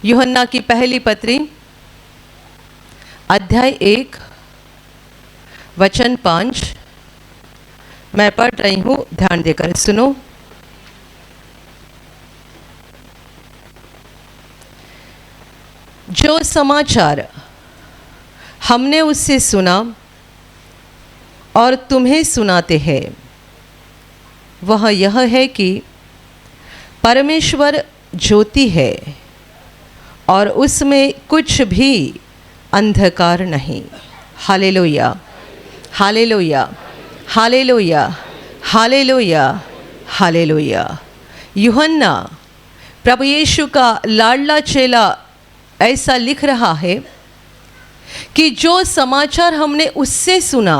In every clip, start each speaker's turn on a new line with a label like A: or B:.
A: यूहन्ना की पहली पत्री अध्याय 1 वचन 5 मैं पढ़ रही हूँ, ध्यान देकर सुनो। जो समाचार हमने उससे सुना और तुम्हें सुनाते हैं वह यह है कि परमेश्वर ज्योति है और उसमें कुछ भी अंधकार नहीं। Hallelujah, hallelujah, hallelujah, hallelujah, hallelujah. यूहन्ना प्रभु यीशु का लाडला चेला ऐसा लिख रहा है कि जो समाचार हमने उससे सुना,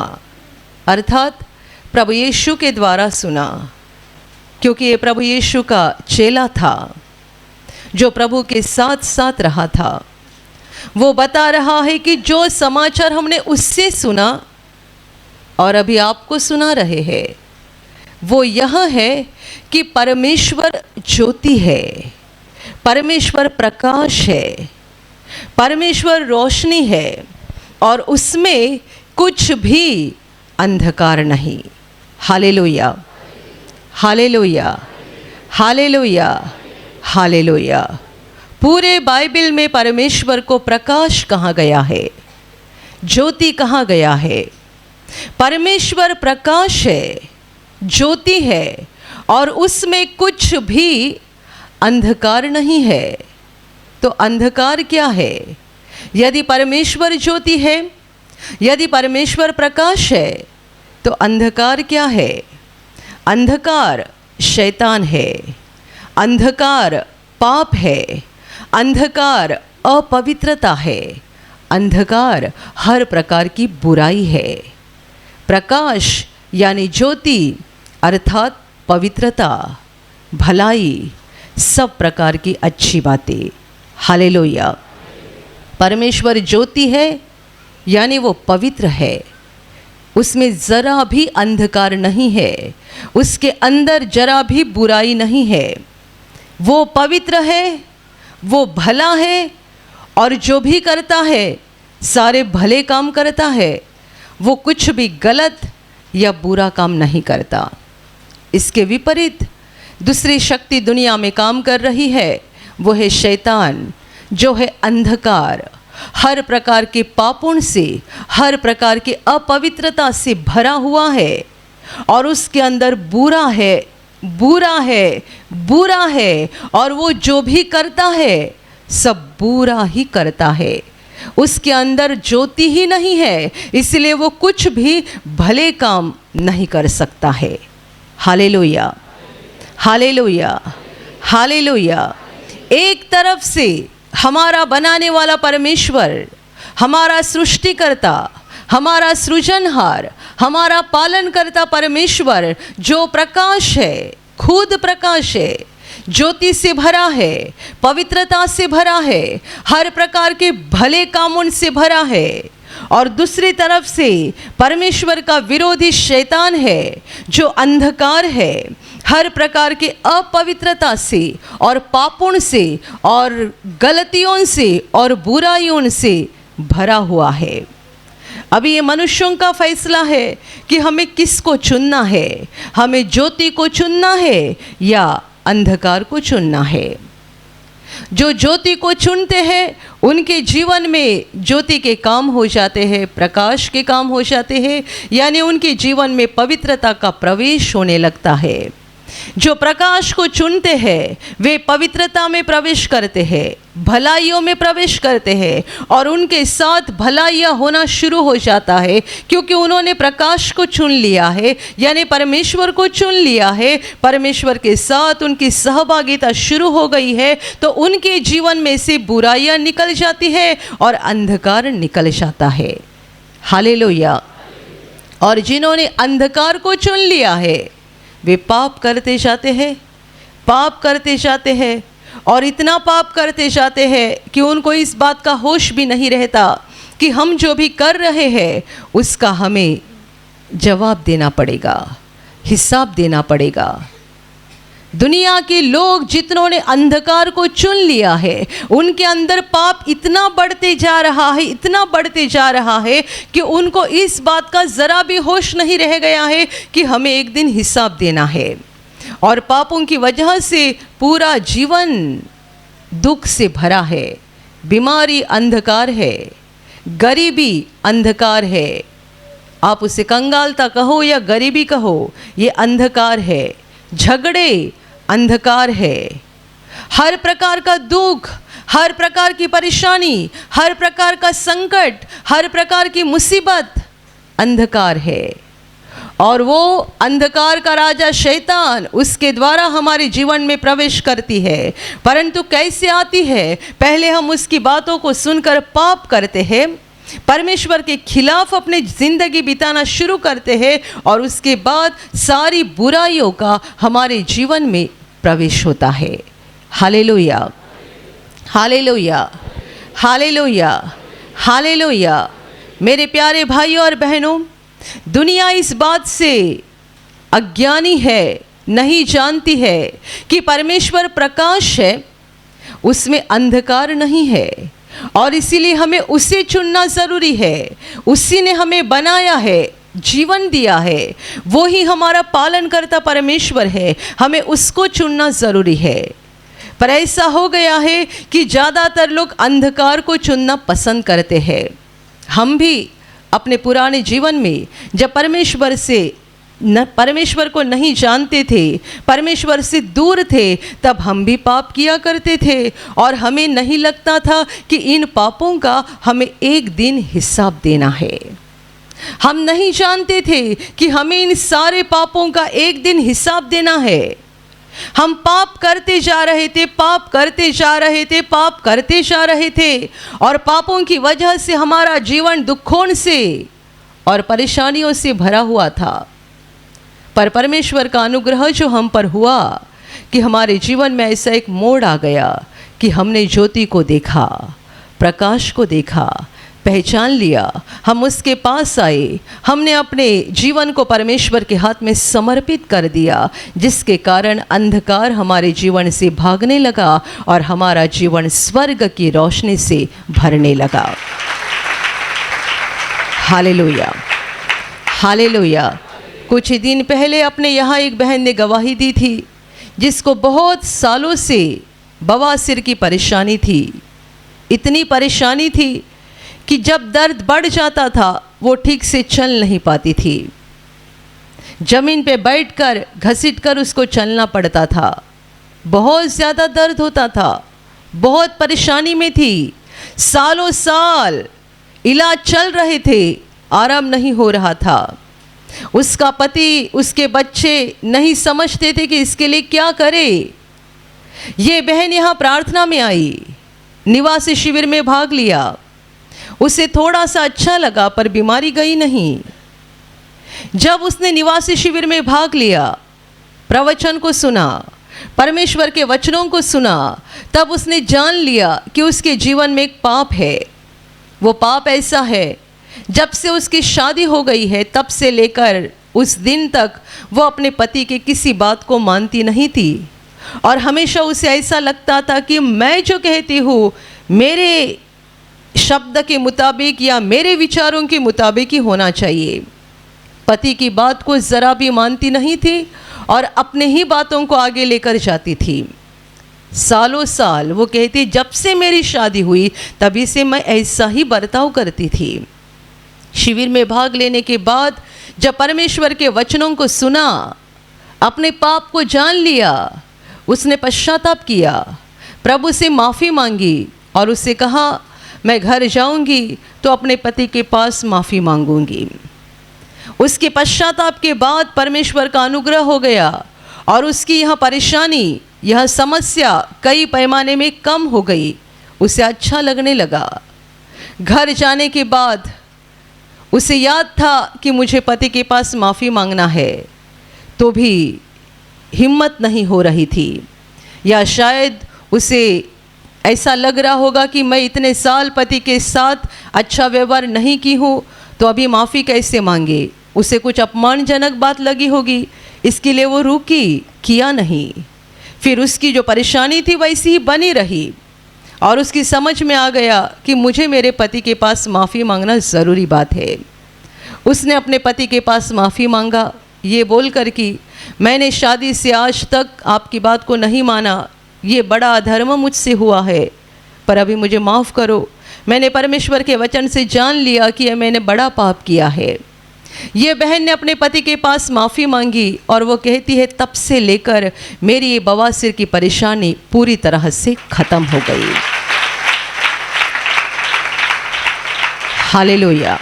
A: अर्थात प्रभु यीशु के द्वारा सुना, क्योंकि ये प्रभु यीशु का चेला था जो प्रभु के साथ साथ रहा था। वो बता रहा है कि जो समाचार हमने उससे सुना और अभी आपको सुना रहे हैं वो यह है कि परमेश्वर ज्योति है, परमेश्वर प्रकाश है, परमेश्वर रोशनी है और उसमें कुछ भी अंधकार नहीं। Hallelujah, hallelujah, hallelujah, hallelujah. पूरे बाइबल में परमेश्वर को प्रकाश कहा गया है, ज्योति कहा गया है। परमेश्वर प्रकाश है, ज्योति है और उसमें कुछ भी अंधकार नहीं है। तो अंधकार क्या है? यदि परमेश्वर ज्योति है, यदि परमेश्वर प्रकाश है, तो अंधकार क्या है? अंधकार शैतान है, अंधकार पाप है, अंधकार अपवित्रता है, अंधकार हर प्रकार की बुराई है। प्रकाश यानी ज्योति अर्थात पवित्रता, भलाई, सब प्रकार की अच्छी बातें। हालेलुया। परमेश्वर ज्योति है यानी वो पवित्र है, उसमें ज़रा भी अंधकार नहीं है, उसके अंदर जरा भी बुराई नहीं है। वो पवित्र है, वो भला है और जो भी करता है सारे भले काम करता है, वो कुछ भी गलत या बुरा काम नहीं करता। इसके विपरीत दूसरी शक्ति दुनिया में काम कर रही है, वो है शैतान, जो है अंधकार, हर प्रकार के पापों से, हर प्रकार की अपवित्रता से भरा हुआ है और उसके अंदर बुरा है, बुरा है, बुरा है और वो जो भी करता है सब बुरा ही करता है। उसके अंदर ज्योति ही नहीं है, इसलिए वो कुछ भी भले काम नहीं कर सकता है। Hallelujah, hallelujah, hallelujah. एक तरफ से हमारा बनाने वाला परमेश्वर, हमारा सृष्टिकर्ता, हमारा सृजनहार, हमारा पालन करता परमेश्वर जो प्रकाश है, खुद प्रकाश है, ज्योति से भरा है, पवित्रता से भरा है, हर प्रकार के भले कामों से भरा है। और दूसरी तरफ से परमेश्वर का विरोधी शैतान है जो अंधकार है, हर प्रकार के अपवित्रता से और पापों से और गलतियों से और बुराइयों से भरा हुआ है। अभी ये मनुष्यों का फैसला है कि हमें किसको चुनना है, हमें ज्योति को चुनना है या अंधकार को चुनना है। जो ज्योति को चुनते हैं उनके जीवन में ज्योति के काम हो जाते हैं, प्रकाश के काम हो जाते हैं, यानी उनके जीवन में पवित्रता का प्रवेश होने लगता है। जो प्रकाश को चुनते हैं वे पवित्रता में प्रवेश करते हैं, भलाइयों में प्रवेश करते हैं और उनके साथ भलाइयाँ होना शुरू हो जाता है, क्योंकि उन्होंने प्रकाश को चुन लिया है, यानी परमेश्वर को चुन लिया है। परमेश्वर के साथ उनकी सहभागिता शुरू हो गई है, तो उनके जीवन में से बुराइयाँ निकल जाती है और अंधकार निकल जाता है। हालेलुया। और जिन्होंने अंधकार को चुन लिया है वे पाप करते जाते हैं, पाप करते जाते हैं और इतना पाप करते जाते हैं कि उनको इस बात का होश भी नहीं रहता कि हम जो भी कर रहे हैं उसका हमें जवाब देना पड़ेगा, हिसाब देना पड़ेगा। दुनिया के लोग जितनों ने अंधकार को चुन लिया है, उनके अंदर पाप इतना बढ़ते जा रहा है, इतना बढ़ते जा रहा है कि उनको इस बात का ज़रा भी होश नहीं रह गया है कि हमें एक दिन हिसाब देना है। और पापों की वजह से पूरा जीवन दुख से भरा है। बीमारी अंधकार है, गरीबी अंधकार है, आप उसे कंगालता कहो या गरीबी कहो, ये अंधकार है। झगड़े अंधकार है। हर प्रकार का दुख, हर प्रकार की परेशानी, हर प्रकार का संकट, हर प्रकार की मुसीबत अंधकार है। और वो अंधकार का राजा शैतान उसके द्वारा हमारे जीवन में प्रवेश करती है। परंतु कैसे आती है? पहले हम उसकी बातों को सुनकर पाप करते हैं, परमेश्वर के खिलाफ अपनी ज़िंदगी बिताना शुरू करते हैं, और उसके बाद सारी बुराइयों का हमारे जीवन में प्रवेश होता है। Hallelujah, hallelujah, hallelujah, hallelujah. मेरे प्यारे भाइयों और बहनों, दुनिया इस बात से अज्ञानी है, नहीं जानती है कि परमेश्वर प्रकाश है, उसमें अंधकार नहीं है, और इसीलिए हमें उसे चुनना ज़रूरी है। उसी ने हमें बनाया है, जीवन दिया है, वो ही हमारा पालन करता परमेश्वर है, हमें उसको चुनना ज़रूरी है। पर ऐसा हो गया है कि ज़्यादातर लोग अंधकार को चुनना पसंद करते हैं। हम भी अपने पुराने जीवन में जब परमेश्वर को नहीं जानते थे, परमेश्वर से दूर थे, तब हम भी पाप किया करते थे, और हमें नहीं लगता था कि इन पापों का हमें एक दिन हिसाब देना है। हम नहीं जानते थे कि हमें इन सारे पापों का एक दिन हिसाब देना है। हम पाप करते जा रहे थे, पाप करते जा रहे थे, पाप करते जा रहे थे, और पापों की वजह से हमारा जीवन दुखों से और परेशानियों से भरा हुआ था। पर परमेश्वर का अनुग्रह जो हम पर हुआ कि हमारे जीवन में ऐसा एक मोड़ आ गया कि हमने ज्योति को देखा, प्रकाश को देखा, पहचान लिया, हम उसके पास आए, हमने अपने जीवन को परमेश्वर के हाथ में समर्पित कर दिया, जिसके कारण अंधकार हमारे जीवन से भागने लगा और हमारा जीवन स्वर्ग की रोशनी से भरने लगा। Hallelujah, hallelujah. कुछ ही दिन पहले अपने यहाँ एक बहन ने गवाही दी थी, जिसको बहुत सालों से बवासीर की परेशानी थी। इतनी परेशानी थी कि जब दर्द बढ़ जाता था वो ठीक से चल नहीं पाती थी। ज़मीन पे बैठकर घसीटकर उसको चलना पड़ता था। बहुत ज़्यादा दर्द होता था, बहुत परेशानी में थी। सालों साल इलाज चल रहे थे, आराम नहीं हो रहा था। उसका पति, उसके बच्चे नहीं समझते थे कि इसके लिए क्या करे। ये बहन यहाँ प्रार्थना में आई, निवासी शिविर में भाग लिया। उसे थोड़ा सा अच्छा लगा, पर बीमारी गई नहीं। जब उसने निवासी शिविर में भाग लिया, प्रवचन को सुना, परमेश्वर के वचनों को सुना, तब उसने जान लिया कि उसके जीवन में एक पाप है। वो पाप ऐसा है, जब से उसकी शादी हो गई है तब से लेकर उस दिन तक वो अपने पति के किसी बात को मानती नहीं थी, और हमेशा उसे ऐसा लगता था कि मैं जो कहती हूँ मेरे शब्द के मुताबिक या मेरे विचारों के मुताबिक ही होना चाहिए। पति की बात को ज़रा भी मानती नहीं थी और अपने ही बातों को आगे लेकर जाती थी। सालों साल वो कहती, जब से मेरी शादी हुई तभी से मैं ऐसा ही बर्ताव करती थी। शिविर में भाग लेने के बाद जब परमेश्वर के वचनों को सुना, अपने पाप को जान लिया, उसने पश्चाताप किया, प्रभु से माफ़ी मांगी और उससे कहा मैं घर जाऊंगी तो अपने पति के पास माफ़ी मांगूंगी। उसके पश्चाताप के बाद परमेश्वर का अनुग्रह हो गया और उसकी यह परेशानी, यह समस्या कई पैमाने में कम हो गई। उसे अच्छा लगने लगा। घर जाने के बाद उसे याद था कि मुझे पति के पास माफ़ी मांगना है, तो भी हिम्मत नहीं हो रही थी, या शायद उसे ऐसा लग रहा होगा कि मैं इतने साल पति के साथ अच्छा व्यवहार नहीं की हूँ तो अभी माफ़ी कैसे मांगे। उसे कुछ अपमानजनक बात लगी होगी, इसके लिए वो रुकी, किया नहीं। फिर उसकी जो परेशानी थी वैसी ही बनी रही और उसकी समझ में आ गया कि मुझे मेरे पति के पास माफ़ी मांगना ज़रूरी बात है। उसने अपने पति के पास माफ़ी मांगा ये बोलकर कि मैंने शादी से आज तक आपकी बात को नहीं माना, ये बड़ा अधर्म मुझसे हुआ है, पर अभी मुझे माफ़ करो। मैंने परमेश्वर के वचन से जान लिया कि मैंने बड़ा पाप किया है। ये बहन ने अपने पति के पास माफ़ी मांगी और वो कहती है तब से लेकर मेरी ये बवासीर की परेशानी पूरी तरह से ख़त्म हो गई। Hallelujah,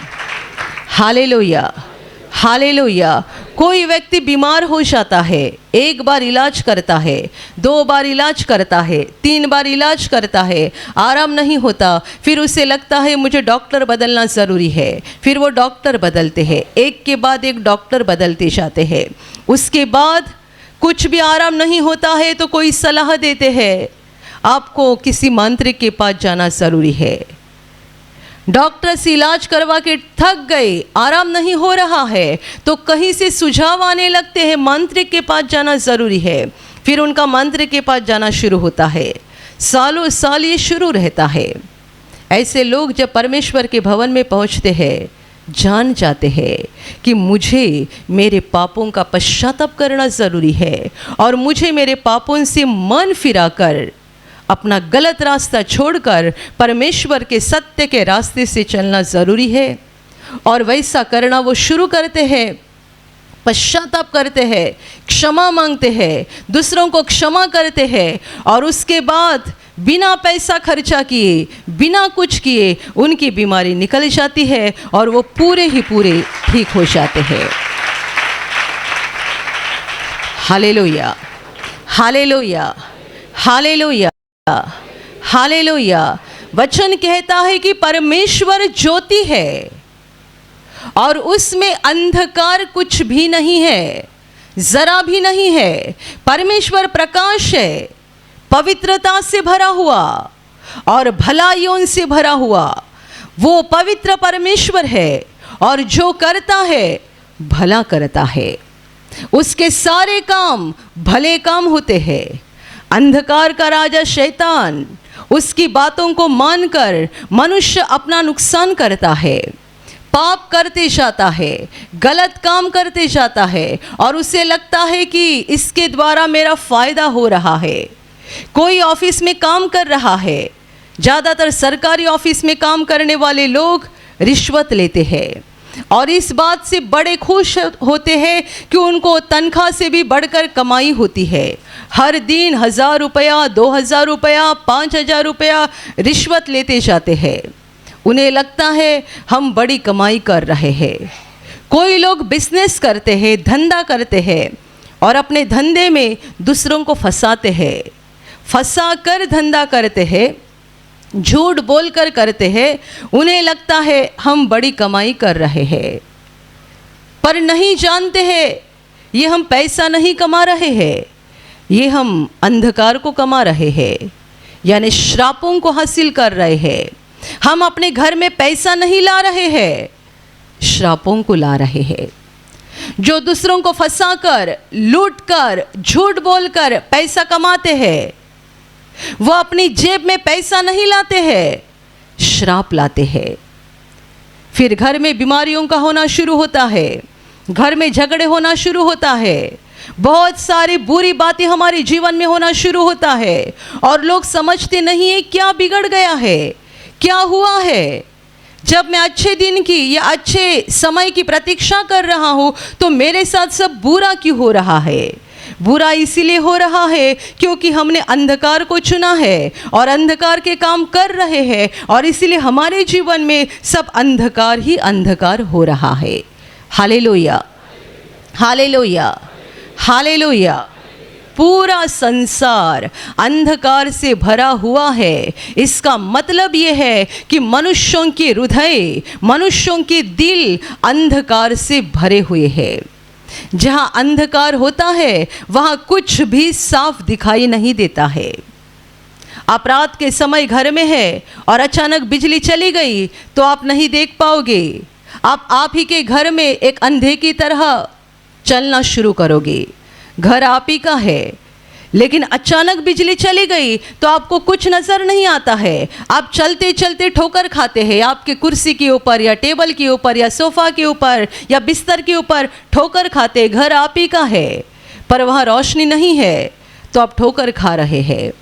A: hallelujah, hallelujah. कोई व्यक्ति बीमार हो जाता है, एक बार इलाज करता है, 2 बार इलाज करता है, 3 बार इलाज करता है, आराम नहीं होता, फिर उसे लगता है मुझे डॉक्टर बदलना ज़रूरी है, फिर वो डॉक्टर बदलते हैं, एक के बाद एक डॉक्टर बदलते जाते हैं। उसके बाद कुछ भी आराम नहीं होता है तो कोई सलाह देते हैं आपको किसी मांत्रिक के पास जाना ज़रूरी है। डॉक्टर से इलाज करवा के थक गए, आराम नहीं हो रहा है तो कहीं से सुझाव आने लगते हैं मांत्रिक के पास जाना ज़रूरी है। फिर उनका मांत्रिक के पास जाना शुरू होता है, सालों साल ये शुरू रहता है। ऐसे लोग जब परमेश्वर के भवन में पहुंचते हैं जान जाते हैं कि मुझे मेरे पापों का पश्चाताप करना ज़रूरी है और मुझे मेरे पापों से मन फिराकर अपना गलत रास्ता छोड़कर परमेश्वर के सत्य के रास्ते से चलना ज़रूरी है। और वैसा करना वो शुरू करते हैं, पश्चाताप करते हैं, क्षमा मांगते हैं, दूसरों को क्षमा करते हैं और उसके बाद बिना पैसा खर्चा किए, बिना कुछ किए उनकी बीमारी निकल जाती है और वो पूरे ही पूरे ठीक हो जाते हैं। Hallelujah, hallelujah, hallelujah, hallelujah. वचन कहता है कि परमेश्वर ज्योति है और उसमें अंधकार कुछ भी नहीं है, जरा भी नहीं है। परमेश्वर प्रकाश है, पवित्रता से भरा हुआ और भलाइयों से भरा हुआ। वो पवित्र परमेश्वर है और जो करता है भला करता है, उसके सारे काम भले काम होते हैं। अंधकार का राजा शैतान उसकी बातों को मानकर मनुष्य अपना नुकसान करता है, पाप करते जाता है, गलत काम करते जाता है और उसे लगता है कि इसके द्वारा मेरा फ़ायदा हो रहा है। कोई ऑफिस में काम कर रहा है, ज़्यादातर सरकारी ऑफिस में काम करने वाले लोग रिश्वत लेते हैं और इस बात से बड़े खुश होते हैं कि उनको तनख्वाह से भी बढ़कर कमाई होती है। हर दिन 1000 रुपया, 2000 रुपया, 5000 रुपया रिश्वत लेते जाते हैं। उन्हें लगता है हम बड़ी कमाई कर रहे हैं। कोई लोग बिजनेस करते हैं, धंधा करते हैं और अपने धंधे में दूसरों को फंसाते हैं, फंसा कर धंधा करते हैं, झूठ बोलकर करते हैं। उन्हें लगता है हम बड़ी कमाई कर रहे हैं, पर नहीं जानते हैं ये हम पैसा नहीं कमा रहे हैं, ये हम अंधकार को कमा रहे हैं, यानी श्रापों को हासिल कर रहे हैं। हम अपने घर में पैसा नहीं ला रहे हैं, श्रापों को ला रहे हैं। जो दूसरों को फंसाकर, लूटकर, झूठ बोलकर पैसा कमाते हैं वो अपनी जेब में पैसा नहीं लाते हैं, श्राप लाते हैं। फिर घर में बीमारियों का होना शुरू होता है, घर में झगड़े होना शुरू होता है, बहुत सारी बुरी बातें हमारे जीवन में होना शुरू होता है और लोग समझते नहीं है क्या बिगड़ गया है, क्या हुआ है। जब मैं अच्छे दिन की या अच्छे समय की प्रतीक्षा कर रहा हूँ तो मेरे साथ सब बुरा क्यों हो रहा है। बुरा इसीलिए हो रहा है क्योंकि हमने अंधकार को चुना है और अंधकार के काम कर रहे हैं और इसीलिए हमारे जीवन में सब अंधकार ही अंधकार हो रहा है। Hallelujah, hallelujah, hallelujah. पूरा संसार अंधकार से भरा हुआ है। इसका मतलब ये है कि मनुष्यों के हृदय, मनुष्यों के दिल अंधकार से भरे हुए हैं। जहाँ अंधकार होता है वहाँ कुछ भी साफ दिखाई नहीं देता है। आप रात के समय घर में है और अचानक बिजली चली गई तो आप नहीं देख पाओगे। आप ही के घर में एक अंधे की तरह चलना शुरू करोगे। घर आप ही का है, लेकिन अचानक बिजली चली गई तो आपको कुछ नज़र नहीं आता है। आप चलते चलते ठोकर खाते हैं, आपके कुर्सी के ऊपर या टेबल के ऊपर या सोफ़ा के ऊपर या बिस्तर के ऊपर ठोकर खाते। घर आप ही का है पर वहाँ रोशनी नहीं है तो आप ठोकर खा रहे हैं।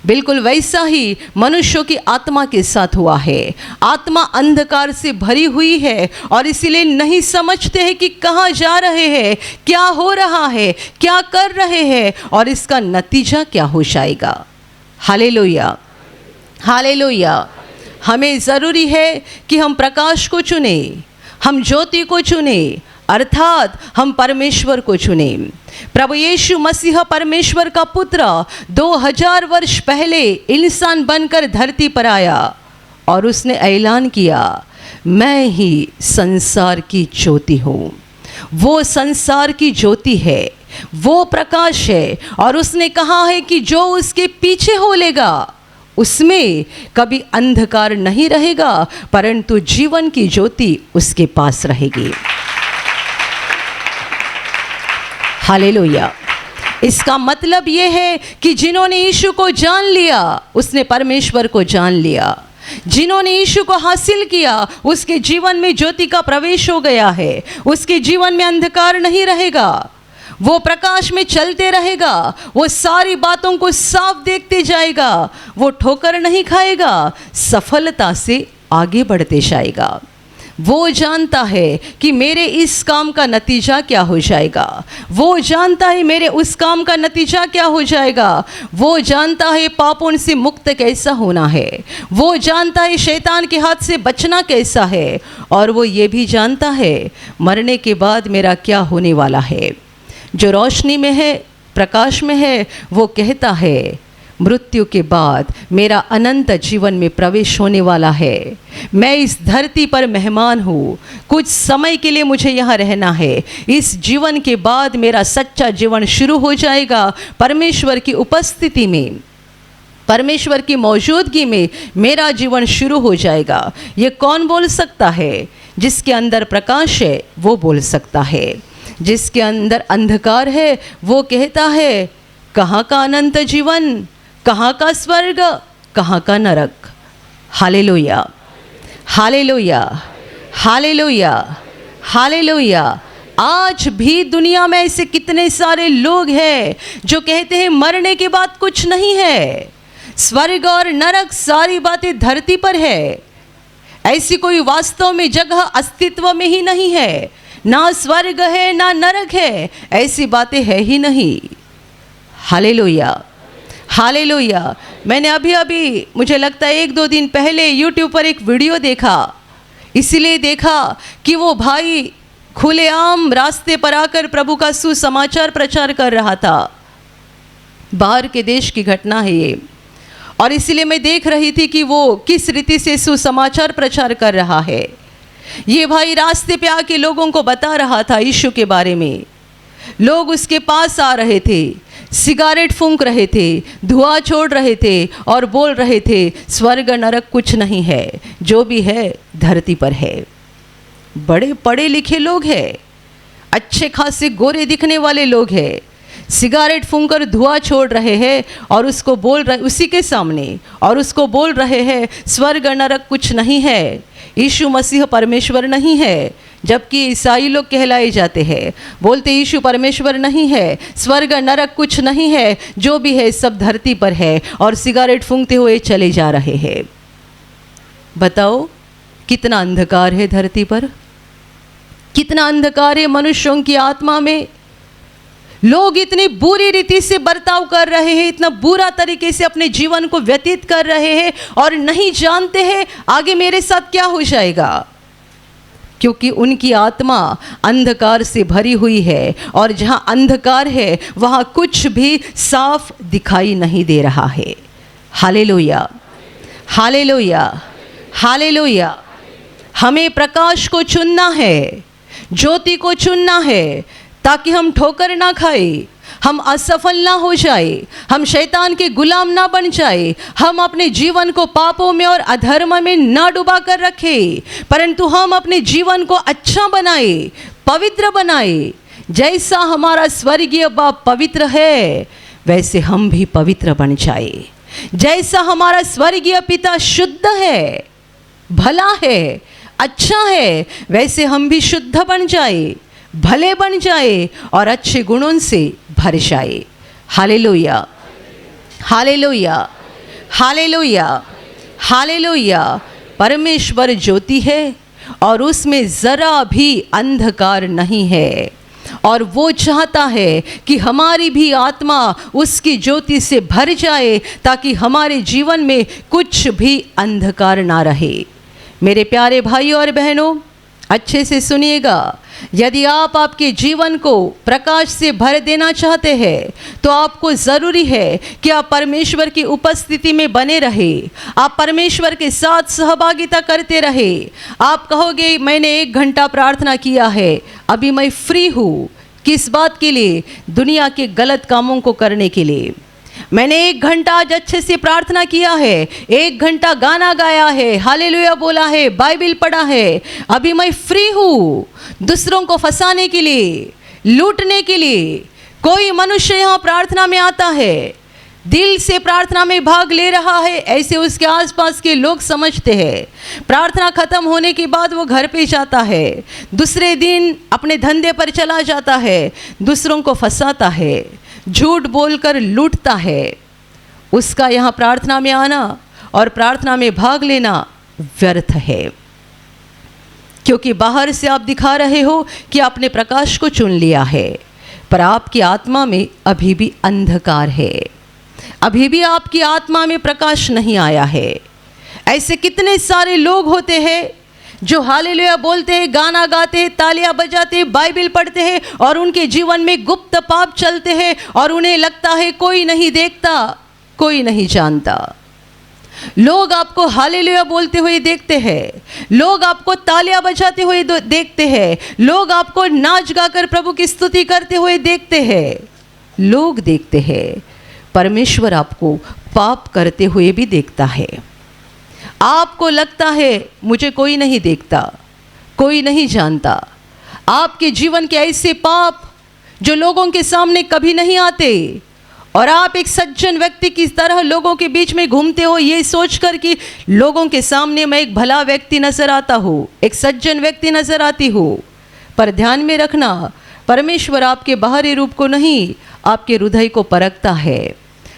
A: बिल्कुल वैसा ही मनुष्यों की आत्मा के साथ हुआ है। आत्मा अंधकार से भरी हुई है और इसीलिए नहीं समझते हैं कि कहाँ जा रहे हैं, क्या हो रहा है, क्या कर रहे हैं और इसका नतीजा क्या हो जाएगा। Hallelujah, hallelujah. हमें ज़रूरी है कि हम प्रकाश को चुने, हम ज्योति को चुने, अर्थात हम परमेश्वर को चुने। प्रभु यीशु मसीह परमेश्वर का पुत्र 2000 वर्ष पहले इंसान बनकर धरती पर आया और उसने ऐलान किया, मैं ही संसार की ज्योति हूँ। वो संसार की ज्योति है, वो प्रकाश है और उसने कहा है कि जो उसके पीछे हो लेगा उसमें कभी अंधकार नहीं रहेगा परंतु जीवन की ज्योति उसके पास रहेगी। हालेलुया। इसका मतलब ये है कि जिन्होंने यीशु को जान लिया उसने परमेश्वर को जान लिया। जिन्होंने यीशु को हासिल किया उसके जीवन में ज्योति का प्रवेश हो गया है। उसके जीवन में अंधकार नहीं रहेगा, वो प्रकाश में चलते रहेगा, वो सारी बातों को साफ देखते जाएगा, वो ठोकर नहीं खाएगा, सफलता से आगे बढ़ते जाएगा। वो जानता है कि मेरे इस काम का नतीजा क्या हो जाएगा, वो जानता है मेरे उस काम का नतीजा क्या हो जाएगा, वो जानता है पापों से मुक्त कैसा होना है, वो जानता है शैतान के हाथ से बचना कैसा है और वो ये भी जानता है मरने के बाद मेरा क्या होने वाला है। जो रोशनी में है, प्रकाश में है, वो कहता है मृत्यु के बाद मेरा अनंत जीवन में प्रवेश होने वाला है। मैं इस धरती पर मेहमान हूँ, कुछ समय के लिए मुझे यहाँ रहना है। इस जीवन के बाद मेरा सच्चा जीवन शुरू हो जाएगा परमेश्वर की उपस्थिति में, परमेश्वर की मौजूदगी में मेरा जीवन शुरू हो जाएगा। ये कौन बोल सकता है? जिसके अंदर प्रकाश है वो बोल सकता है। जिसके अंदर अंधकार है वो कहता है कहाँ का अनंत जीवन, कहाँ का स्वर्ग, कहाँ का नरक। Hallelujah, hallelujah, hallelujah, hallelujah. आज भी दुनिया में ऐसे कितने सारे लोग हैं जो कहते हैं मरने के बाद कुछ नहीं है, स्वर्ग और नरक सारी बातें धरती पर है। ऐसी कोई वास्तव में जगह अस्तित्व में ही नहीं है, ना स्वर्ग है ना नरक है, ऐसी बातें है ही नहीं। Hallelujah, hallelujah. मैंने अभी मुझे लगता है 1-2 दिन पहले यूट्यूब पर एक वीडियो देखा, इसीलिए देखा कि वो भाई खुलेआम रास्ते पर आकर प्रभु का सुसमाचार प्रचार कर रहा था। बाहर के देश की घटना है ये, और इसीलिए मैं देख रही थी कि वो किस रीति से सुसमाचार प्रचार कर रहा है। ये भाई रास्ते पे आके लोगों को बता रहा था यीशु के बारे में। लोग उसके पास आ रहे थे, सिगारेट फूंक रहे थे, धुआं छोड़ रहे थे और बोल रहे थे स्वर्ग नरक कुछ नहीं है, जो भी है धरती पर है। बड़े पढ़े लिखे लोग हैं, अच्छे खासे गोरे दिखने वाले लोग हैं, सिगारेट फूंककर धुआं छोड़ रहे हैं और उसको बोल रहे उसी के सामने, और उसको बोल रहे हैं स्वर्ग नरक कुछ नहीं है, यीशु मसीह परमेश्वर नहीं है। जबकि ईसाई लोग कहलाए जाते हैं, बोलते यीशु परमेश्वर नहीं है, स्वर्ग नरक कुछ नहीं है, जो भी है सब धरती पर है, और सिगारेट फूंकते हुए चले जा रहे हैं। बताओ कितना अंधकार है धरती पर, कितना अंधकार है मनुष्यों की आत्मा में। लोग इतनी बुरी रीति से बर्ताव कर रहे हैं, इतना बुरा तरीके से अपने जीवन को व्यतीत कर रहे हैं और नहीं जानते हैं आगे मेरे साथ क्या हो जाएगा, क्योंकि उनकी आत्मा अंधकार से भरी हुई है और जहाँ अंधकार है वहाँ कुछ भी साफ दिखाई नहीं दे रहा है। Hallelujah, hallelujah, hallelujah. हमें प्रकाश को चुनना है, ज्योति को चुनना है, ताकि हम ठोकर ना खाए, हम असफल ना हो जाए, हम शैतान के गुलाम ना बन जाए, हम अपने जीवन को पापों में और अधर्म में ना डुबा कर रखे, परंतु हम अपने जीवन को अच्छा बनाए, पवित्र बनाए। जैसा हमारा स्वर्गीय बाप पवित्र है वैसे हम भी पवित्र बन जाए। जैसा हमारा स्वर्गीय पिता शुद्ध है, भला है, अच्छा है, वैसे हम भी शुद्ध बन जाए, भले बन जाए और अच्छे गुणों से भर जाए। Hallelujah, hallelujah, hallelujah, hallelujah. परमेश्वर ज्योति है और उसमें ज़रा भी अंधकार नहीं है, और वो चाहता है कि हमारी भी आत्मा उसकी ज्योति से भर जाए, ताकि हमारे जीवन में कुछ भी अंधकार ना रहे। मेरे प्यारे भाइयों और बहनों, अच्छे से सुनिएगा। यदि आप आपके जीवन को प्रकाश से भर देना चाहते हैं तो आपको ज़रूरी है कि आप परमेश्वर की उपस्थिति में बने रहे, आप परमेश्वर के साथ सहभागिता करते रहे। आप कहोगे मैंने 1 घंटा प्रार्थना किया है, अभी मैं फ्री हूँ। किस बात के लिए? दुनिया के गलत कामों को करने के लिए। मैंने 1 घंटा आज अच्छे से प्रार्थना किया है, 1 घंटा गाना गाया है, हालेलुया बोला है, बाइबल पढ़ा है, अभी मैं फ्री हूँ दूसरों को फंसाने के लिए, लूटने के लिए। कोई मनुष्य यहाँ प्रार्थना में आता है, दिल से प्रार्थना में भाग ले रहा है, ऐसे उसके आसपास के लोग समझते हैं। प्रार्थना खत्म होने के बाद वो घर पे जाता है, दूसरे दिन अपने धंधे पर चला जाता है, दूसरों को फंसाता है, झूठ बोलकर लूटता है। उसका यहाँ प्रार्थना में आना और प्रार्थना में भाग लेना व्यर्थ है, क्योंकि बाहर से आप दिखा रहे हो कि आपने प्रकाश को चुन लिया है, पर आपकी आत्मा में अभी भी अंधकार है, अभी भी आपकी आत्मा में प्रकाश नहीं आया है। ऐसे कितने सारे लोग होते हैं जो हालेलुया बोलते हैं, गाना गाते हैं, तालियां बजाते हैं, बाइबल पढ़ते हैं, और उनके जीवन में गुप्त पाप चलते हैं और उन्हें लगता है कोई नहीं देखता, कोई नहीं जानता। लोग आपको हालेलुया बोलते हुए देखते हैं, लोग आपको तालियां बजाते हुए देखते हैं, लोग आपको नाच गाकर प्रभु की स्तुति करते हुए देखते हैं, लोग देखते हैं। परमेश्वर आपको पाप करते हुए भी देखता है। आपको लगता है मुझे कोई नहीं देखता, कोई नहीं जानता। आपके जीवन के ऐसे पाप जो लोगों के सामने कभी नहीं आते, और आप एक सज्जन व्यक्ति की तरह लोगों के बीच में घूमते हो, ये सोचकर कि लोगों के सामने मैं एक भला व्यक्ति नजर आता हूँ, एक सज्जन व्यक्ति नजर आती हूँ। पर ध्यान में रखना, परमेश्वर आपके बाहरी रूप को नहीं, आपके हृदय को परखता है।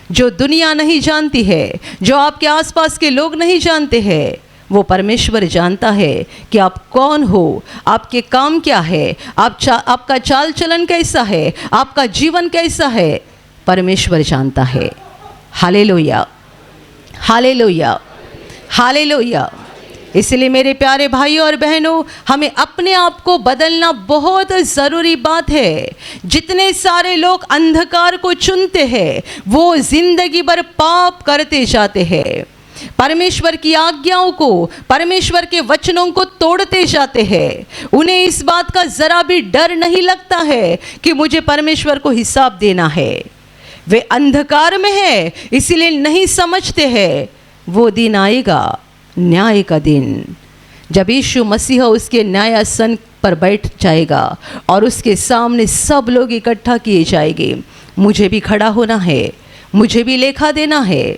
A: जो दुनिया नहीं जानती है, जो आपके आसपास के लोग नहीं जानते हैं, वो परमेश्वर जानता है कि आप कौन हो, आपके काम क्या है, आपका चाल चलन कैसा है, आपका जीवन कैसा है, परमेश्वर जानता है। Hallelujah, hallelujah, hallelujah. इसलिए मेरे प्यारे भाइयों और बहनों, हमें अपने आप को बदलना बहुत ज़रूरी बात है। जितने सारे लोग अंधकार को चुनते हैं, वो जिंदगी भर पाप करते जाते हैं, परमेश्वर की आज्ञाओं को, परमेश्वर के वचनों को तोड़ते जाते हैं। उन्हें इस बात का ज़रा भी डर नहीं लगता है कि मुझे परमेश्वर को हिसाब देना है। वे अंधकार में है, इसीलिए नहीं समझते हैं वो दिन आएगा, न्याय का दिन, जब यीशु मसीह उसके न्यायासन पर बैठ जाएगा और उसके सामने सब लोग इकट्ठा किए जाएंगे। मुझे भी खड़ा होना है, मुझे भी लेखा देना है,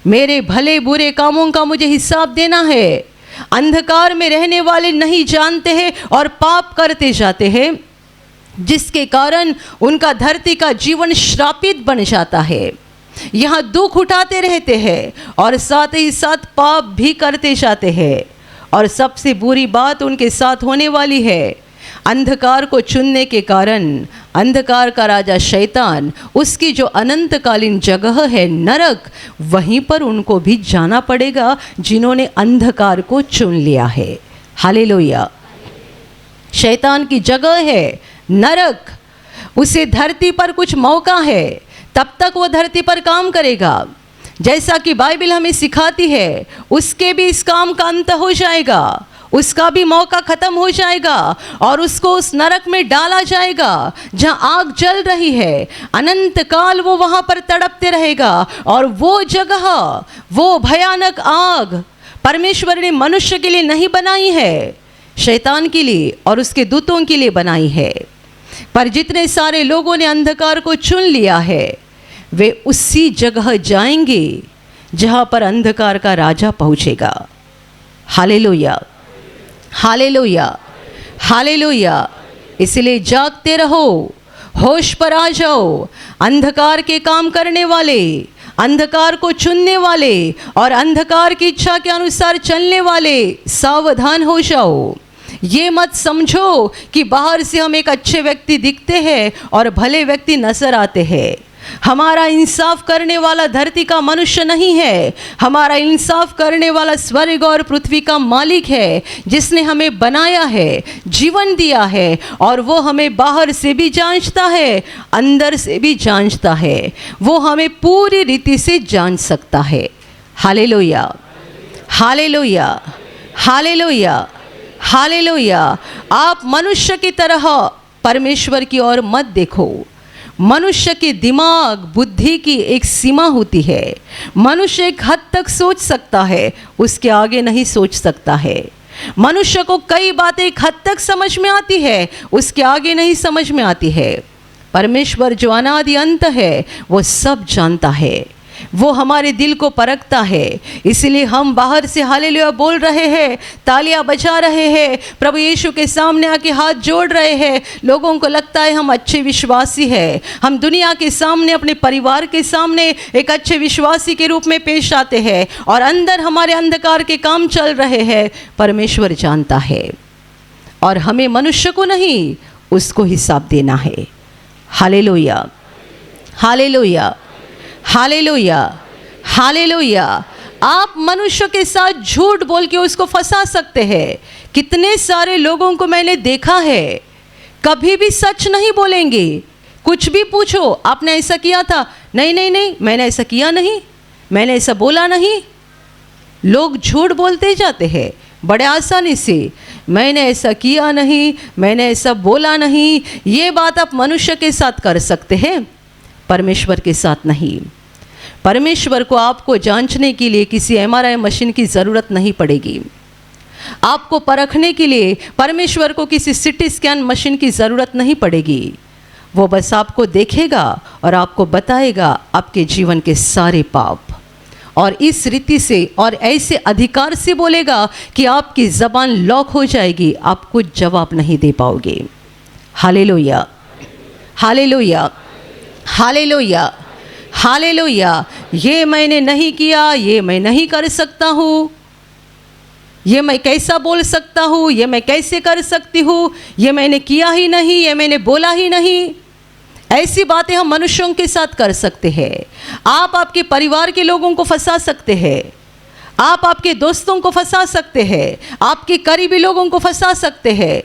A: मेरे भले बुरे कामों का मुझे हिसाब देना है। अंधकार में रहने वाले नहीं जानते हैं और पाप करते जाते हैं, जिसके कारण उनका धरती का जीवन श्रापित बन जाता है। यहाँ दुख उठाते रहते हैं और साथ ही साथ पाप भी करते जाते हैं। और सबसे बुरी बात उनके साथ होने वाली है, अंधकार को चुनने के कारण अंधकार का राजा शैतान, उसकी जो अनंतकालीन जगह है नरक, वहीं पर उनको भी जाना पड़ेगा जिन्होंने अंधकार को चुन लिया है। हालेलुया। शैतान की जगह है नरक, उसे धरती पर कुछ मौका है, तब तक वो धरती पर काम करेगा। जैसा कि बाइबल हमें सिखाती है, उसके भी इस काम का अंत हो जाएगा, उसका भी मौका खत्म हो जाएगा और उसको उस नरक में डाला जाएगा जहां आग जल रही है। अनंत काल वो वहां पर तड़पते रहेगा। और वो जगह, वो भयानक आग परमेश्वर ने मनुष्य के लिए नहीं बनाई है, शैतान के लिए और उसके दूतों के लिए बनाई है। पर जितने सारे लोगों ने अंधकार को चुन लिया है, वे उसी जगह जाएंगे जहाँ पर अंधकार का राजा पहुँचेगा। Hallelujah, hallelujah, hallelujah. इसलिए जागते रहो, होश पर आ जाओ। अंधकार के काम करने वाले, अंधकार को चुनने वाले और अंधकार की इच्छा के अनुसार चलने वाले, सावधान हो जाओ। ये मत समझो कि बाहर से हम एक अच्छे व्यक्ति दिखते हैं और भले व्यक्ति नजर आते हैं। हमारा इंसाफ करने वाला धरती का मनुष्य नहीं है, हमारा इंसाफ करने वाला स्वर्ग और पृथ्वी का मालिक है, जिसने हमें बनाया है, जीवन दिया है, और वो हमें बाहर से भी जांचता है, अंदर से भी जांचता है। वो हमें पूरी रीति से जांच सकता है। Hallelujah, hallelujah, hallelujah, hallelujah. आप मनुष्य की तरह परमेश्वर की ओर मत देखो। मनुष्य के दिमाग, बुद्धि की एक सीमा होती है। मनुष्य एक हद तक सोच सकता है, उसके आगे नहीं सोच सकता है। मनुष्य को कई बातें एक हद तक समझ में आती है, उसके आगे नहीं समझ में आती है। परमेश्वर जो अनादि अंत है, वो सब जानता है, वो हमारे दिल को परखता है। इसलिए हम बाहर से हालेलुया बोल रहे हैं, तालियां बजा रहे हैं, प्रभु यीशु के सामने आके हाथ जोड़ रहे हैं। लोगों को लगता है हम अच्छे विश्वासी हैं। हम दुनिया के सामने, अपने परिवार के सामने एक अच्छे विश्वासी के रूप में पेश आते हैं, और अंदर हमारे अंधकार के काम चल रहे हैं। परमेश्वर जानता है, और हमें मनुष्य को नहीं, उसको हिसाब देना है। Hallelujah, hallelujah, hallelujah, hallelujah. आप मनुष्य के साथ झूठ बोल के उसको फंसा सकते हैं। कितने सारे लोगों को मैंने देखा है, कभी भी सच नहीं बोलेंगे। कुछ भी पूछो, आपने ऐसा किया था? नहीं नहीं नहीं, मैंने ऐसा किया नहीं, मैंने ऐसा बोला नहीं। लोग झूठ बोलते जाते हैं बड़े आसानी से। मैंने ऐसा किया नहीं, मैंने ऐसा बोला नहीं। ये बात आप मनुष्य के साथ कर सकते हैं, परमेश्वर के साथ नहीं। परमेश्वर को आपको जांचने के लिए किसी MRI मशीन की ज़रूरत नहीं पड़ेगी। आपको परखने के लिए परमेश्वर को किसी CT स्कैन मशीन की ज़रूरत नहीं पड़ेगी। वो बस आपको देखेगा और आपको बताएगा आपके जीवन के सारे पाप, और इस रीति से और ऐसे अधिकार से बोलेगा कि आपकी ज़बान लॉक हो जाएगी, आप कुछ जवाब नहीं दे पाओगे। Hallelujah, hallelujah, hallelujah, hallelujah. ये मैंने नहीं किया, ये मैं नहीं कर सकता हूँ, ये मैं कैसा बोल सकता हूँ, ये मैं कैसे कर सकती हूँ, ये मैंने किया ही नहीं, ये मैंने बोला ही नहीं। ऐसी बातें हम मनुष्यों के साथ कर सकते हैं। आप आपके परिवार के लोगों को फंसा सकते हैं, आप आपके दोस्तों को फंसा सकते हैं, आपके करीबी लोगों को फंसा सकते हैं,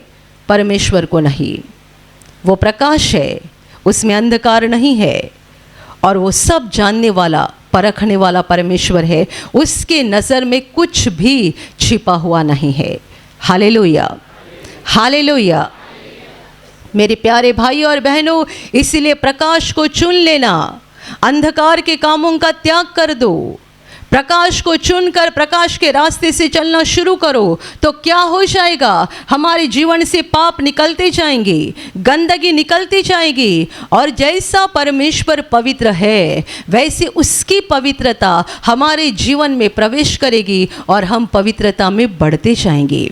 A: परमेश्वर को नहीं। वो प्रकाश है, उसमें अंधकार नहीं है, और वो सब जानने वाला, परखने वाला परमेश्वर है। उसके नज़र में कुछ भी छिपा हुआ नहीं है। Hallelujah, hallelujah. मेरे प्यारे भाई और बहनों, इसीलिए प्रकाश को चुन लेना, अंधकार के कामों का त्याग कर दो। प्रकाश को चुनकर प्रकाश के रास्ते से चलना शुरू करो, तो क्या हो जाएगा? हमारे जीवन से पाप निकलते जाएंगे, गंदगी निकलती जाएगी, और जैसा परमेश्वर पवित्र है, वैसे उसकी पवित्रता हमारे जीवन में प्रवेश करेगी, और हम पवित्रता में बढ़ते जाएंगे।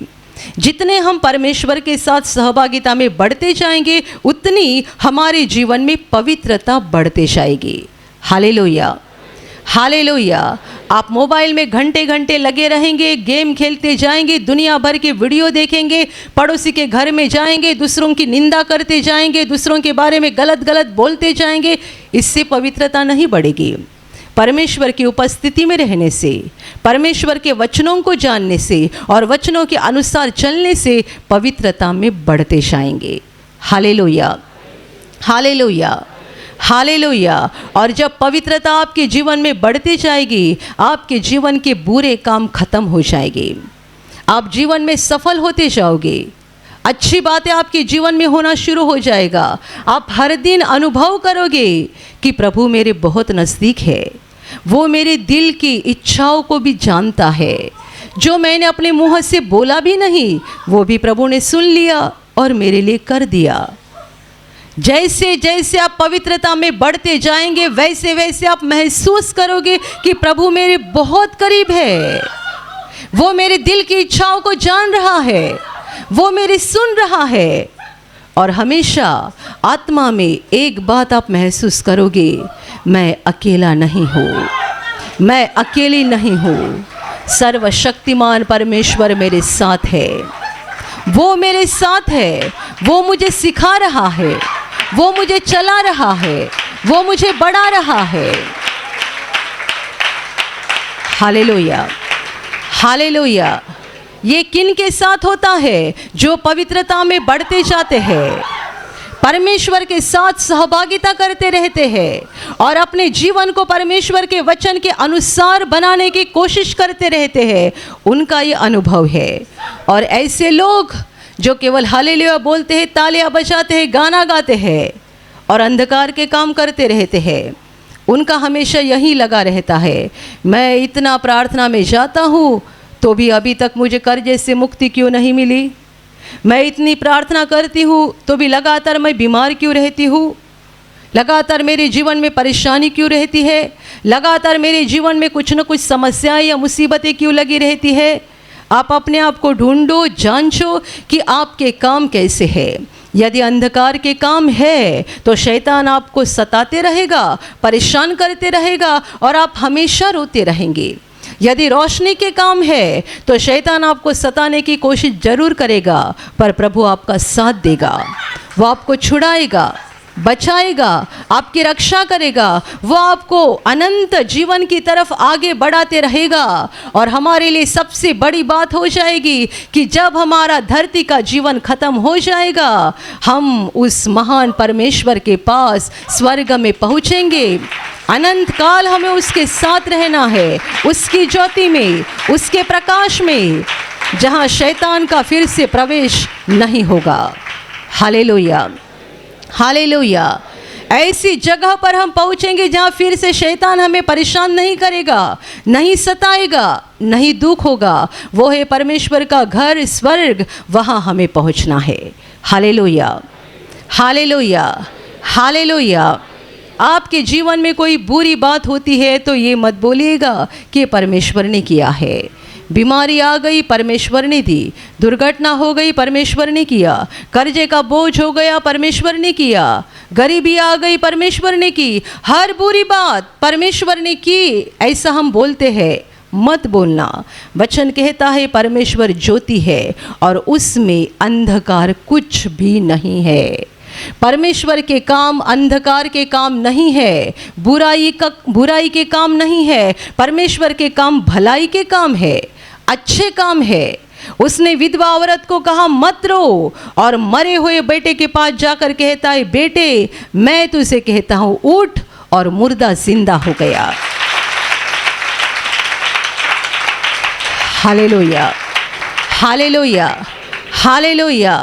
A: जितने हम परमेश्वर के साथ सहभागिता में बढ़ते जाएंगे, उतनी हमारे जीवन में पवित्रता बढ़ते जाएगी। Hallelujah, hallelujah. आप मोबाइल में घंटे घंटे लगे रहेंगे, गेम खेलते जाएंगे, दुनिया भर के वीडियो देखेंगे, पड़ोसी के घर में जाएंगे, दूसरों की निंदा करते जाएंगे, दूसरों के बारे में गलत गलत बोलते जाएंगे। इससे पवित्रता नहीं बढ़ेगी। परमेश्वर की उपस्थिति में रहने से, परमेश्वर के वचनों को जानने से और वचनों के अनुसार चलने से पवित्रता में बढ़ते जाएंगे। Hallelujah, hallelujah, hallelujah. और जब पवित्रता आपके जीवन में बढ़ती जाएगी, आपके जीवन के बुरे काम खत्म हो जाएंगे, आप जीवन में सफल होते जाओगे, अच्छी बातें आपके जीवन में होना शुरू हो जाएगा। आप हर दिन अनुभव करोगे कि प्रभु मेरे बहुत नज़दीक है, वो मेरे दिल की इच्छाओं को भी जानता है। जो मैंने अपने मुंह से बोला भी नहीं, वो भी प्रभु ने सुन लिया और मेरे लिए कर दिया। जैसे जैसे आप पवित्रता में बढ़ते जाएंगे वैसे वैसे आप महसूस करोगे कि प्रभु मेरे बहुत करीब है, वो मेरे दिल की इच्छाओं को जान रहा है, वो मेरी सुन रहा है। और हमेशा आत्मा में एक बात आप महसूस करोगे, मैं अकेला नहीं हूँ, मैं अकेली नहीं हूँ, सर्वशक्तिमान परमेश्वर मेरे साथ है, वो मेरे साथ है, वो मुझे सिखा रहा है, वो मुझे चला रहा है, वो मुझे बढ़ा रहा है। Hallelujah, hallelujah. ये किन के साथ होता है? जो पवित्रता में बढ़ते जाते हैं, परमेश्वर के साथ सहभागिता करते रहते हैं और अपने जीवन को परमेश्वर के वचन के अनुसार बनाने की कोशिश करते रहते हैं, उनका ये अनुभव है। और ऐसे लोग जो केवल हालेलुया बोलते हैं, तालियां बजाते हैं, गाना गाते हैं और अंधकार के काम करते रहते हैं, उनका हमेशा यही लगा रहता है, मैं इतना प्रार्थना में जाता हूँ तो भी अभी तक मुझे कर्जे से मुक्ति क्यों नहीं मिली, मैं इतनी प्रार्थना करती हूँ तो भी लगातार मैं बीमार क्यों रहती हूँ, लगातार मेरे जीवन में परेशानी क्यों रहती है, लगातार मेरे जीवन में कुछ न कुछ समस्याएं या मुसीबतें क्यों लगी रहती है। आप अपने आप को ढूंढो, जांचो कि आपके काम कैसे है। यदि अंधकार के काम है तो शैतान आपको सताते रहेगा, परेशान करते रहेगा और आप हमेशा रोते रहेंगे। यदि रोशनी के काम है तो शैतान आपको सताने की कोशिश जरूर करेगा, पर प्रभु आपका साथ देगा, वो आपको छुड़ाएगा, बचाएगा, आपकी रक्षा करेगा, वो आपको अनंत जीवन की तरफ आगे बढ़ाते रहेगा। और हमारे लिए सबसे बड़ी बात हो जाएगी कि जब हमारा धरती का जीवन खत्म हो जाएगा, हम उस महान परमेश्वर के पास स्वर्ग में पहुँचेंगे। अनंत काल हमें उसके साथ रहना है, उसकी ज्योति में, उसके प्रकाश में, जहाँ शैतान का फिर से प्रवेश नहीं होगा। Hallelujah, hallelujah. ऐसी जगह पर हम पहुंचेंगे जहां फिर से शैतान हमें परेशान नहीं करेगा, नहीं सताएगा, नहीं दुख होगा। वो है परमेश्वर का घर, स्वर्ग, वहां हमें पहुंचना है। Hallelujah, hallelujah, hallelujah. आपके जीवन में कोई बुरी बात होती है तो ये मत बोलिएगा कि परमेश्वर ने किया है। बीमारी आ गई, परमेश्वर ने दी, दुर्घटना हो गई, परमेश्वर ने किया, कर्जे का बोझ हो गया, परमेश्वर ने किया, गरीबी आ गई, परमेश्वर ने की, हर बुरी बात परमेश्वर ने की, ऐसा हम बोलते हैं। मत बोलना। वचन कहता है परमेश्वर ज्योति है और उसमें अंधकार कुछ भी नहीं है। परमेश्वर के काम अंधकार के काम नहीं है, बुराई के काम नहीं है। परमेश्वर के काम भलाई के काम है, अच्छे काम है। उसने विधवा औरत को कहा मत रो, और मरे हुए बेटे के पास जाकर कहता है बेटे मैं तुझे कहता हूँ उठ, और मुर्दा जिंदा हो गया। Hallelujah, hallelujah, hallelujah.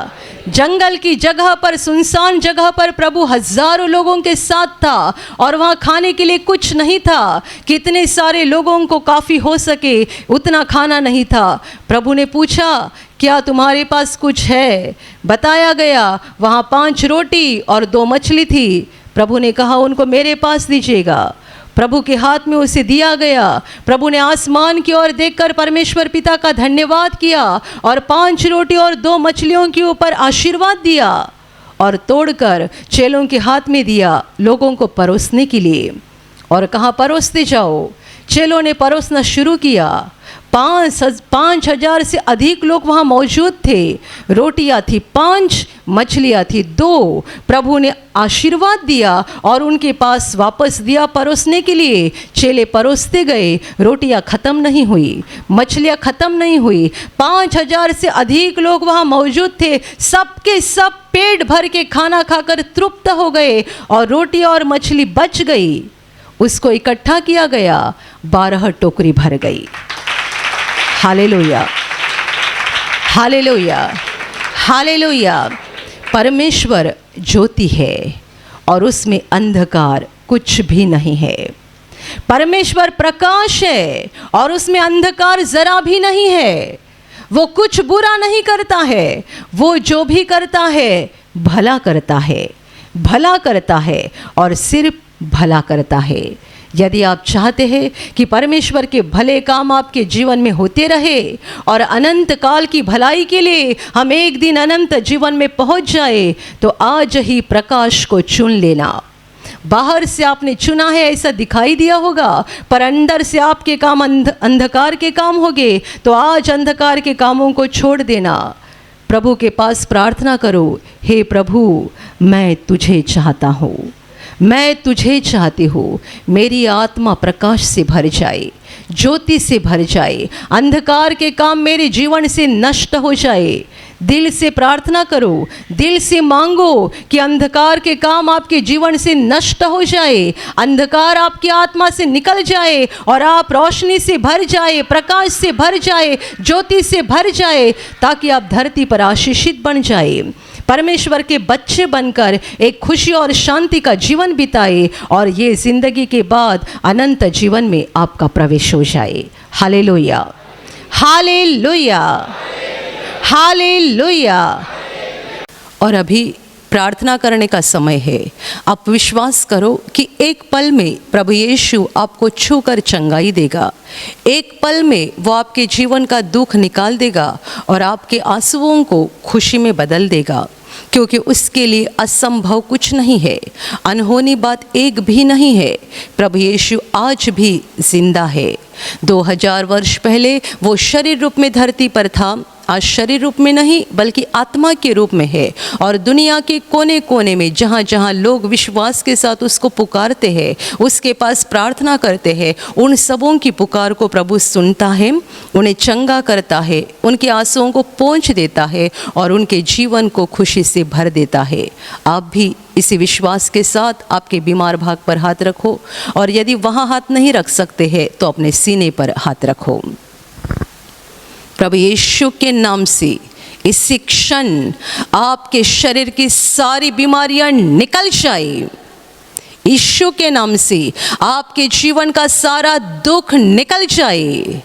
A: जंगल की जगह पर, सुनसान जगह पर प्रभु हजारों लोगों के साथ था और वहाँ खाने के लिए कुछ नहीं था। कितने सारे लोगों को काफ़ी हो सके उतना खाना नहीं था। प्रभु ने पूछा क्या तुम्हारे पास कुछ है? बताया गया वहाँ 5 रोटी और 2 मछली थी। प्रभु ने कहा उनको मेरे पास दीजिएगा। प्रभु के हाथ में उसे दिया गया। प्रभु ने आसमान की ओर देखकर परमेश्वर पिता का धन्यवाद किया और 5 रोटी और 2 मछलियों के ऊपर आशीर्वाद दिया और तोड़कर चेलों के हाथ में दिया लोगों को परोसने के लिए, और कहा परोसते जाओ। चेलों ने परोसना शुरू किया। 5,000 से अधिक लोग वहाँ मौजूद थे। रोटियाँ थी 5, मछलियाँ थी 2। प्रभु ने आशीर्वाद दिया और उनके पास वापस दिया परोसने के लिए। चेले परोसते गए, रोटियाँ ख़त्म नहीं हुई, मछलियाँ ख़त्म नहीं हुई। 5,000 से अधिक लोग वहाँ मौजूद थे। सबके सब पेट भर के खाना खाकर तृप्त हो गए और रोटी और मछली बच गई। उसको इकट्ठा किया गया, 12 टोकरी भर गई। Hallelujah, hallelujah, hallelujah. परमेश्वर ज्योति है और उसमें अंधकार कुछ भी नहीं है। परमेश्वर प्रकाश है और उसमें अंधकार जरा भी नहीं है। वो कुछ बुरा नहीं करता है, वो जो भी करता है भला करता है। भला करता है और सिर्फ भला करता है। यदि आप चाहते हैं कि परमेश्वर के भले काम आपके जीवन में होते रहे और अनंत काल की भलाई के लिए हम एक दिन अनंत जीवन में पहुंच जाए, तो आज ही प्रकाश को चुन लेना। बाहर से आपने चुना है ऐसा दिखाई दिया होगा, पर अंदर से आपके काम अंधकार के काम होंगे। तो आज अंधकार के कामों को छोड़ देना, प्रभु के पास प्रार्थना करो, हे प्रभु मैं तुझे चाहता हूँ, मैं तुझे चाहती हूँ। मेरी आत्मा प्रकाश से भर जाए, ज्योति से भर जाए, अंधकार के काम मेरे जीवन से नष्ट हो जाए। दिल से प्रार्थना करो, दिल से मांगो कि अंधकार के काम आपके जीवन से नष्ट हो जाए, अंधकार आपकी आत्मा से निकल जाए और आप रोशनी से भर जाए, प्रकाश से भर जाए, ज्योति से भर जाए, ताकि आप धरती पर आशीषित बन जाए, परमेश्वर के बच्चे बनकर एक खुशी और शांति का जीवन बिताए और ये जिंदगी के बाद अनंत जीवन में आपका प्रवेश हो जाए। Hallelujah, hallelujah, hallelujah. और अभी प्रार्थना करने का समय है। आप विश्वास करो कि एक पल में प्रभु यीशु आपको छूकर चंगाई देगा, एक पल में वो आपके जीवन का दुख निकाल देगा और आपके आंसुओं को खुशी में बदल देगा, क्योंकि उसके लिए असंभव कुछ नहीं है, अनहोनी बात एक भी नहीं है। प्रभु यीशु आज भी जिंदा है। 2000 वर्ष पहले वो शरीर रूप में धरती पर था, आज शरीर रूप में नहीं बल्कि आत्मा के रूप में है और दुनिया के कोने कोने में जहाँ जहाँ लोग विश्वास के साथ उसको पुकारते हैं, उसके पास प्रार्थना करते हैं, उन सबों की पुकार को प्रभु सुनता है, उन्हें चंगा करता है, उनके आंसुओं को पोंछ देता है और उनके जीवन को खुशी से भर देता है। आप भी इसी विश्वास के साथ आपके बीमार भाग पर हाथ रखो और यदि वहाँ हाथ नहीं रख सकते हैं तो अपने सीने पर हाथ रखो। प्रभु यीशु के नाम से इसी क्षण आपके शरीर की सारी बीमारियां निकल जाए। यीशु के नाम से आपके जीवन का सारा दुख निकल जाए।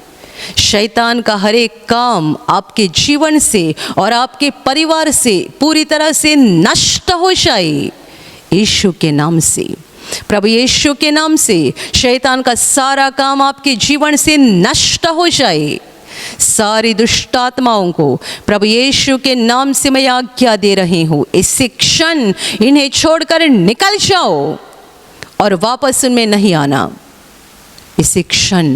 A: शैतान का हर एक काम आपके जीवन से और आपके परिवार से पूरी तरह से नष्ट हो जाए। यीशु के नाम से, प्रभु यीशु के नाम से शैतान का सारा काम आपके जीवन से नष्ट हो जाए। सारी दुष्ट आत्माओं को प्रभु यीशु के नाम से मैं आज्ञा दे रही हूँ, इसी क्षण इन्हें छोड़कर निकल जाओ और वापस उनमें नहीं आना। इसी क्षण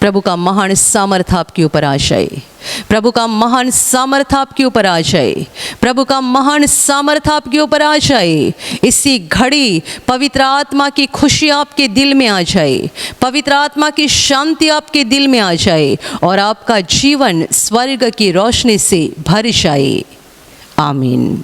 A: प्रभु का महान सामर्थ आपके ऊपर आ जाए, प्रभु का महान सामर्थ आपके ऊपर आ जाए, प्रभु का महान सामर्थ आपके ऊपर आ जाए। इसी घड़ी पवित्र आत्मा की खुशी आपके दिल में आ जाए, पवित्र आत्मा की शांति आपके दिल में आ जाए और आपका जीवन स्वर्ग की रोशनी से भर जाए। आमीन।